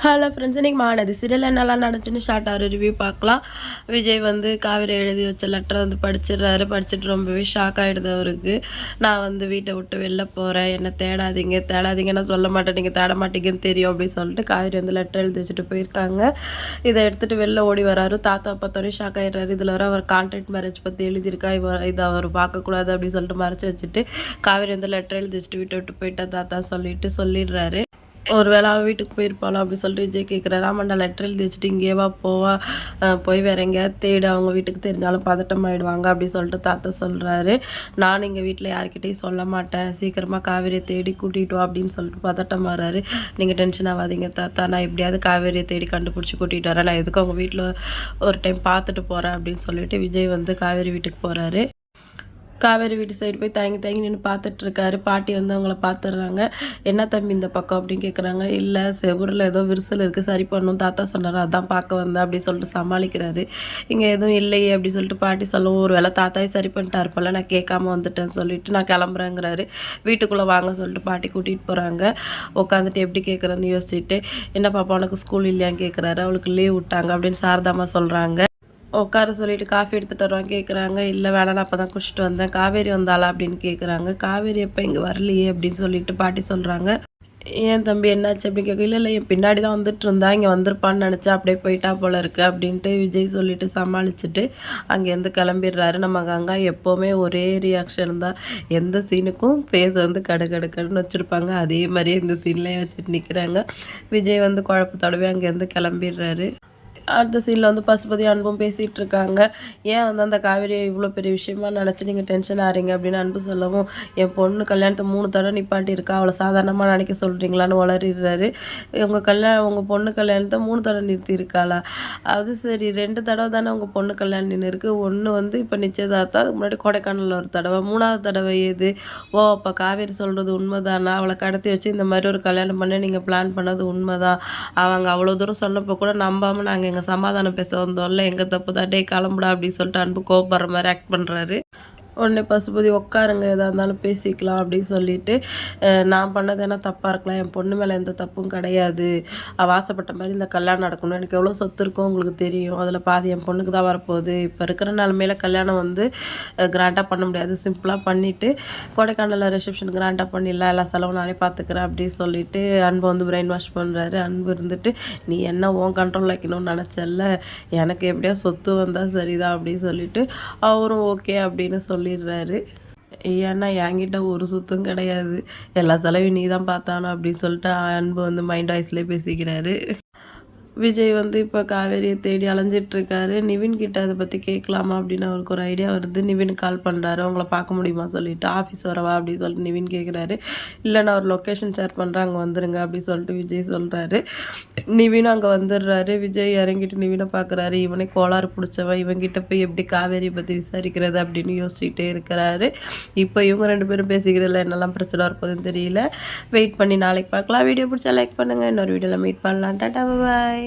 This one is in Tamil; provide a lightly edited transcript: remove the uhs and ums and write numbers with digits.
ஹலோ ஃப்ரெண்ட்ஸ், இன்றைக்கி மானது சீரியல் என்னெல்லாம் நடந்துச்சுன்னு ஷார்ட்டாக ஒரு ரிவ்யூ பார்க்கலாம். விஜய் வந்து காவேரி எழுதி வச்ச லெட்டரை வந்து படிச்சுட்டு ரொம்பவே ஷாக் ஆகிடுது அவருக்கு. நான் வந்து வீட்டை விட்டு வெளில போகிறேன், என்னை தேடாதீங்க நான் சொல்ல மாட்டேன், நீங்கள் தேட மாட்டீங்கன்னு தெரியும் அப்படின்னு சொல்லிட்டு காவேரி வந்து லெட்டர் எழுதி வச்சுட்டு போயிருக்காங்க. இதை எடுத்துகிட்டு வெளில ஓடி வராரு. தாத்தா பார்த்தோன்னே ஷாக் ஆகிடுறாரு. இதில் வர அவர் கான்ட்ராக்ட் மேரேஜ் பற்றி எழுதியிருக்கா, இதை அவர் பார்க்கக்கூடாது அப்படின்னு சொல்லிட்டு மறைச்சி வச்சுட்டு காவேரி வந்து லெட்டர் எழுதி வச்சுட்டு வீட்டை விட்டு போயிட்டா தாத்தா சொல்லிடுறாரு. ஒரு வேளை அவள் வீட்டுக்கு போயிருப்பாளோ அப்படின்னு சொல்லிட்டு விஜய் கேட்குறாரு. ஆமாண்டா, லெட்டர் எழுதி வச்சுட்டு இங்கேவா போவா, போய் வேற எங்கேயாவது தேடு, அவங்க வீட்டுக்கு தெரிஞ்சாலும் பதட்டம் ஆகிடுவாங்க அப்படின்னு சொல்லிட்டு தாத்தா சொல்கிறாரு. நான் எங்கள் வீட்டில் யார்கிட்டையும் சொல்ல மாட்டேன், சீக்கிரமாக காவேரியை தேடி கூட்டிகிட்டு வா அப்படின்னு சொல்லிட்டு பதட்டம் வர்றாரு. நீங்கள் டென்ஷன் ஆகாதீங்க தாத்தா, நான் எப்படியாவது காவேரியை தேடி கண்டுபிடிச்சி கூட்டிகிட்டு வரேன், நான் எதுக்கு அவங்க வீட்டில் ஒரு டைம் பார்த்துட்டு போகிறேன் அப்படின்னு சொல்லிட்டு விஜய் வந்து காவேரி வீட்டுக்கு போகிறாரு. காவேரி வீட்டு சைடு போய் தயங்கி நின்று பார்த்துட்ருக்காரு. பாட்டி வந்து அவங்கள பார்த்துடுறாங்க. என்ன தம்பி இந்த பக்கம் அப்படின்னு கேட்குறாங்க. இல்லை, செவுரில் ஏதோ விரிசல் இருக்குது, சரி பண்ணணும் தாத்தா சொன்னார், அதான் பார்க்க வந்தேன் அப்படின்னு சொல்லிட்டு சமாளிக்கிறாரு. இங்கே எதுவும் இல்லையே அப்படின்னு சொல்லிட்டு பாட்டி சொல்லவும், ஒரு வேளை தாத்தாவே சரி பண்ணிட்டாரு போல, நான் கேட்காம வந்துட்டேன்னு சொல்லிட்டு நான் கிளம்புறேங்கிறாரு. வீட்டுக்குள்ளே வாங்க சொல்லிட்டு பாட்டி கூட்டிகிட்டு போகிறாங்க. உட்காந்துட்டு எப்படி கேட்குறேன்னு யோசிச்சுட்டு, என்ன பாப்பா உனக்கு ஸ்கூல் இல்லையான்னு கேட்குறாரு. அவளுக்கு லீவ் விட்டாங்க அப்படின்னு சாரதாமா சொல்கிறாங்க. உட்கார சொல்லிவிட்டு காஃபி எடுத்துகிட்டு வருவாங்க கேட்குறாங்க. இல்லை வேணாம், நான் அப்போ தான் குடிச்சிட்டு வந்தேன். காவேரி வந்தாளா அப்படின்னு கேட்குறாங்க. காவேரி எப்போ இங்கே வரலையே அப்படின்னு சொல்லிட்டு பாட்டி சொல்கிறாங்க. ஏன் தம்பி என்னாச்சு அப்படின்னு கேட்க, இல்லை என் பின்னாடி தான் வந்துட்டு இருந்தா, இங்கே வந்திருப்பான்னு நினச்சா அப்படியே போயிட்டா போல இருக்குது அப்படின்ட்டு விஜய் சொல்லிட்டு சமாளிச்சுட்டு அங்கேருந்து கிளம்பிடுறாரு. நம்ம கங்கா எப்போவுமே ஒரே ரியாக்ஷன் தான், எந்த சீனுக்கும் ஃபேஸ் வந்து கடுன்னு வச்சுருப்பாங்க, அதே மாதிரியே இந்த சீன்லேயே வச்சுட்டு நிற்கிறாங்க. விஜய் வந்து குழப்பத்தோடவே அங்கேருந்து கிளம்பிடுறாரு. அடுத்த சீனில் வந்து பசுபதி அன்பும் பேசிகிட்டு இருக்காங்க. ஏன் வந்து அந்த காவேரியை இவ்வளோ பெரிய விஷயமா நினச்சி நீங்கள் டென்ஷன் ஆகிறீங்க அப்படின்னு அன்பு சொல்லவும், என் பொண்ணு கல்யாணத்தை 3 தடவை நிப்பாட்டி இருக்கா, அவளை சாதாரணமாக நினைக்க சொல்கிறீங்களான்னு வளரிடுறாரு. உங்கள் பொண்ணு கல்யாணத்தை 3 தடவை நிறுத்தி இருக்காளா? அது சரி, 2 தடவை தானே உங்கள் பொண்ணு கல்யாணம் நின்று இருக்குது. ஒன்று வந்து இப்போ நிச்சயதார்த்தம், அதுக்கு முன்னாடி கொடைக்கானலில் ஒரு தடவை, 3வது தடவை ஏது? ஓ, அப்போ காவேரி சொல்கிறது உண்மைதானா? அவளை கடத்தி வச்சு இந்த மாதிரி ஒரு கல்யாணம் பண்ண நீங்கள் பிளான் பண்ணது உண்மைதான். அவங்க அவ்வளோ தூரம் சொன்னப்போ கூட நம்பாமல் நாங்கள் எங்கள் சமாதானம் பேச வந்தோம்ல, எங்கள் தப்பு தான், டே கிளம்புடா அப்படின்னு சொல்லிட்டு அன்பு கோபப்படுற மாதிரி ஆக்ட் பண்ணுறாரு. உடனே பசுபதி உட்காருங்க, எதாக இருந்தாலும் பேசிக்கலாம் அப்படின்னு சொல்லிட்டு, நான் பண்ணது என்ன தப்பாக இருக்கலாம், என் பொண்ணு மேலே எந்த தப்பும் கிடையாது, அவள் ஆசைப்பட்ட மாதிரி இந்த கல்யாணம் நடக்கணும், எனக்கு எவ்வளோ சொத்து இருக்கும் உங்களுக்கு தெரியும், அதில் பாதி என் பொண்ணுக்கு தான் வரப்போகுது, இப்போ இருக்கிற நிலமையில கல்யாணம் வந்து கிராண்டாக பண்ண முடியாது, சிம்பிளாக பண்ணிவிட்டு கொடைக்கானலில் ரிசப்ஷன் கிராண்டாக பண்ணிடலாம், எல்லா செலவும் நானே பார்த்துக்கிறேன் அப்படின்னு சொல்லிட்டு அன்பை வந்து பிரெயின் வாஷ் பண்ணுறாரு. அன்பு இருந்துட்டு, நீ என்ன உன் கண்ட்ரோல் வைக்கணும்னு நினச்சல, எனக்கு எப்படியா சொத்து வந்தால் சரிதான் அப்படின்னு சொல்லிட்டு அவரும் ஓகே அப்படின்னு சொல்லிடுறாரு. ஏன்னா என்கிட்ட ஒரு சுத்தம் கிடையாது, எல்லா செலவையும் நீ தான் பார்த்தானோ அப்படின்னு சொல்லிட்டு அன்பு வந்து மைண்ட் வாய்ஸ்லேயே பேசிக்கிறாரு. விஜய் வந்து இப்போ காவேரியை தேடி அலைஞ்சிட்ருக்காரு. நிவின் கிட்ட அதை பற்றி கேட்கலாமா அப்படின்னு அவருக்கு ஒரு ஐடியா வருது. நிவின் கால் பண்ணுறாரு. உங்களை பார்க்க முடியுமா சொல்லிவிட்டு, ஆஃபீஸ் வரவா அப்படின்னு சொல்லிட்டு நிவின் கேட்குறாரு. இல்லை, நான் ஒரு லொக்கேஷன் ஷேர் பண்ணுறேன், அங்கே வந்துடுங்க அப்படின்னு சொல்லிட்டு விஜய் சொல்கிறாரு. நிவின் அங்கே வந்துடுறாரு. விஜய் இறங்கிட்டு நிவினை பார்க்குறாரு. இவனே கோளாறு பிடிச்சவன், இவங்கிட்ட போய் எப்படி காவேரியை பற்றி விசாரிக்கிறது அப்படின்னு யோசிச்சுட்டே இருக்கிறாரு. இப்போ இவங்க 2 பேரும் பேசிக்கிறதுல என்னெல்லாம் பிரச்சனை இருப்பதுன்னு தெரியல. வெயிட் பண்ணி நாளைக்கு பார்க்கலாம். வீடியோ பிடிச்சா லைக் பண்ணுங்கள். இன்னொரு வீடியோவில் மீட் பண்ணலாம். டாடா, பாய்.